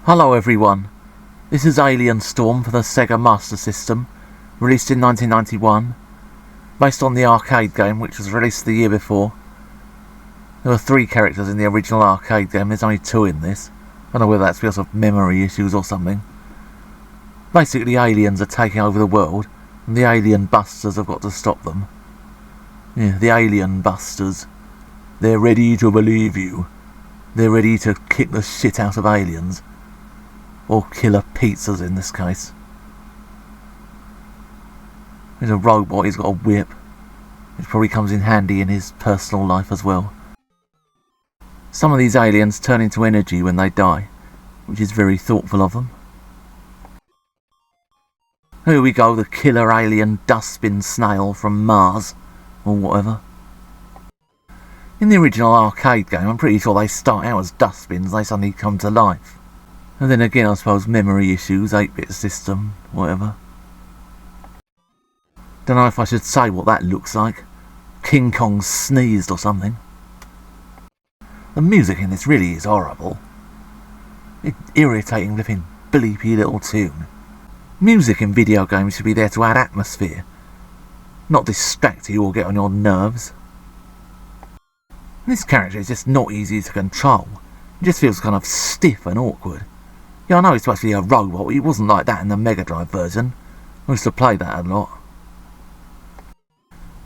Hello everyone, this is Alien Storm for the Sega Master System, released in 1991, based on the arcade game which was released the year before. There were 3 characters in the original arcade game, there's only 2 in this. I don't know whether that's because of memory issues or something. Basically aliens are taking over the world, and the alien busters have got to stop them. Yeah, the alien busters. They're ready to believe you. They're ready to kick the shit out of aliens. Or killer pizzas in this case. He's a robot, he's got a whip, which probably comes in handy in his personal life as well. Some of these aliens turn into energy when they die, which is very thoughtful of them. Here we go, the killer alien dustbin snail from Mars, or whatever. In the original arcade game, I'm pretty sure they start out as dustbins, they suddenly come to life. And then again, I suppose memory issues, 8-bit system, whatever. Don't know if I should say what that looks like. King Kong sneezed or something. The music in this really is horrible. It's irritating looking bleepy little tune. Music in video games should be there to add atmosphere, not distract you or get on your nerves. This character is just not easy to control. It just feels kind of stiff and awkward. Yeah, I know he's supposed to be a robot, but he wasn't like that in the Mega Drive version. I used to play that a lot.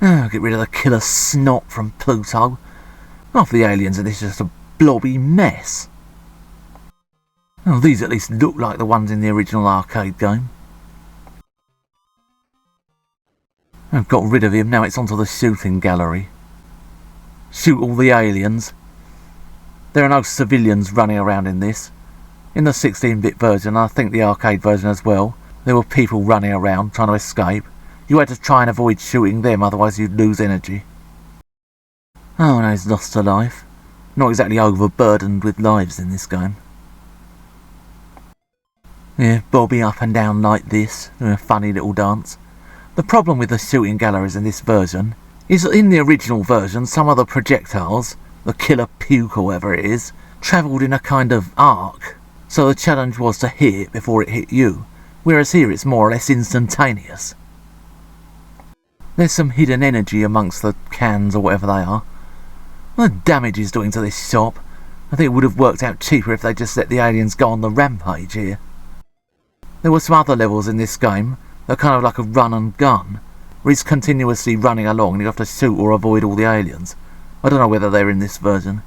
Get rid of the killer snot from Pluto. Half the aliens in this are just a blobby mess. Oh, these at least look like the ones in the original arcade game. I've got rid of him, now it's onto the shooting gallery. Shoot all the aliens. There are no civilians running around in this. In the 16-bit version, I think the arcade version as well, there were people running around trying to escape. You had to try and avoid shooting them, otherwise you'd lose energy. Oh, now he's lost to life. Not exactly overburdened with lives in this game. Yeah, bobbing up and down like this, doing a funny little dance. The problem with the shooting galleries in this version is that in the original version, some of the projectiles, the killer puke or whatever it is, travelled in a kind of arc. So the challenge was to hit it before it hit you, whereas here it's more or less instantaneous. There's some hidden energy amongst the cans or whatever they are. What the damage is doing to this shop, I think it would have worked out cheaper if they just let the aliens go on the rampage here. There were some other levels in this game that are kind of like a run and gun, where he's continuously running along and you have to shoot or avoid all the aliens. I don't know whether they're in this version.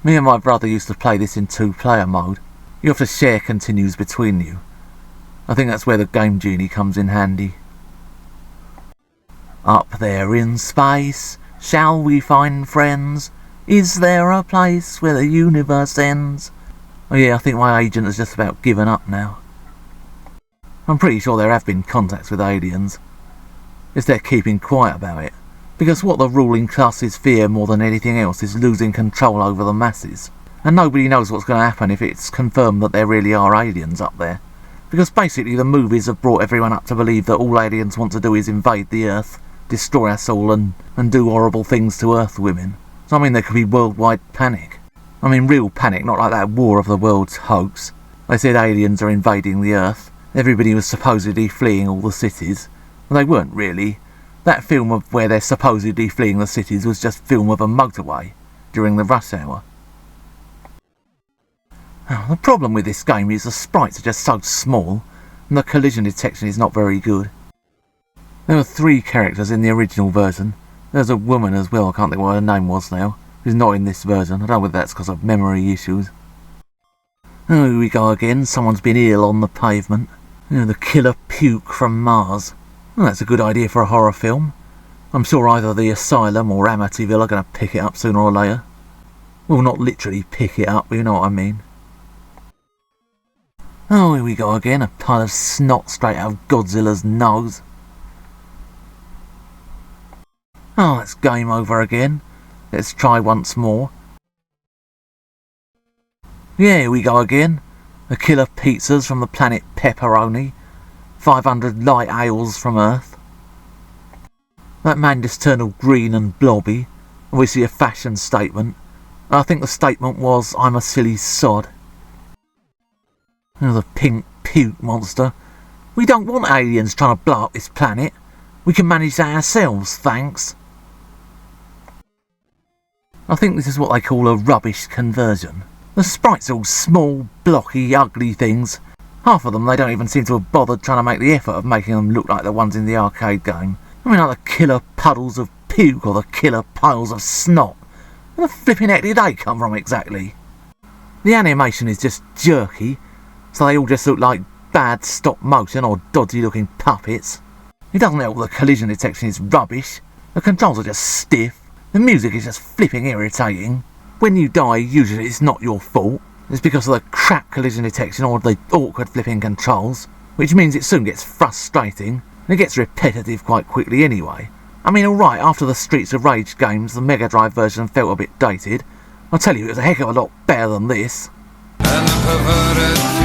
Me and my brother used to play this in 2-player mode. You have to share continues between you. I think that's where the Game Genie comes in handy. Up there in space, shall we find friends? Is there a place where the universe ends? Oh yeah, I think my agent has just about given up now. I'm pretty sure there have been contacts with aliens. It's they're keeping quiet about it. Because what the ruling classes fear more than anything else is losing control over the masses. And nobody knows what's going to happen if it's confirmed that there really are aliens up there. Because basically the movies have brought everyone up to believe that all aliens want to do is invade the Earth, destroy us all and do horrible things to Earth women. So I mean there could be worldwide panic. I mean real panic, not like that War of the Worlds hoax. They said aliens are invading the Earth. Everybody was supposedly fleeing all the cities. Well, they weren't really. That film of where they're supposedly fleeing the cities was just film of a motorway during the rush hour. Oh, the problem with this game is the sprites are just so small and the collision detection is not very good. There were 3 characters in the original version. There's a woman as well, I can't think what her name was now, who's not in this version. I don't know whether that's because of memory issues. Oh, here we go again, someone's been ill on the pavement. You know, the killer puke from Mars. Well, that's a good idea for a horror film. I'm sure either the Asylum or Amityville are going to pick it up sooner or later. Well, not literally pick it up, but you know what I mean. Oh, here we go again, a pile of snot straight out of Godzilla's nose. Oh, that's game over again. Let's try once more. Yeah, here we go again. The killer pizzas from the planet Pepperoni. 500 light ales from Earth. That man just turned all green and blobby. Obviously a fashion statement. I think the statement was, I'm a silly sod. Oh, the pink puke monster. We don't want aliens trying to blow up this planet. We can manage that ourselves, thanks. I think this is what they call a rubbish conversion. The sprites are all small, blocky, ugly things. Half of them they don't even seem to have bothered trying to make the effort of making them look like the ones in the arcade game. I mean, like the killer puddles of puke or the killer piles of snot. Where the flipping heck did they come from exactly? The animation is just jerky, so they all just look like bad stop motion or dodgy looking puppets. It doesn't help the collision detection is rubbish. The controls are just stiff. The music is just flipping irritating. When you die, usually it's not your fault. It's because of the crap collision detection or the awkward flipping controls, which means it soon gets frustrating, and it gets repetitive quite quickly anyway. I mean, alright, after the Streets of Rage games, the Mega Drive version felt a bit dated. I'll tell you, it was a heck of a lot better than this. And the perverted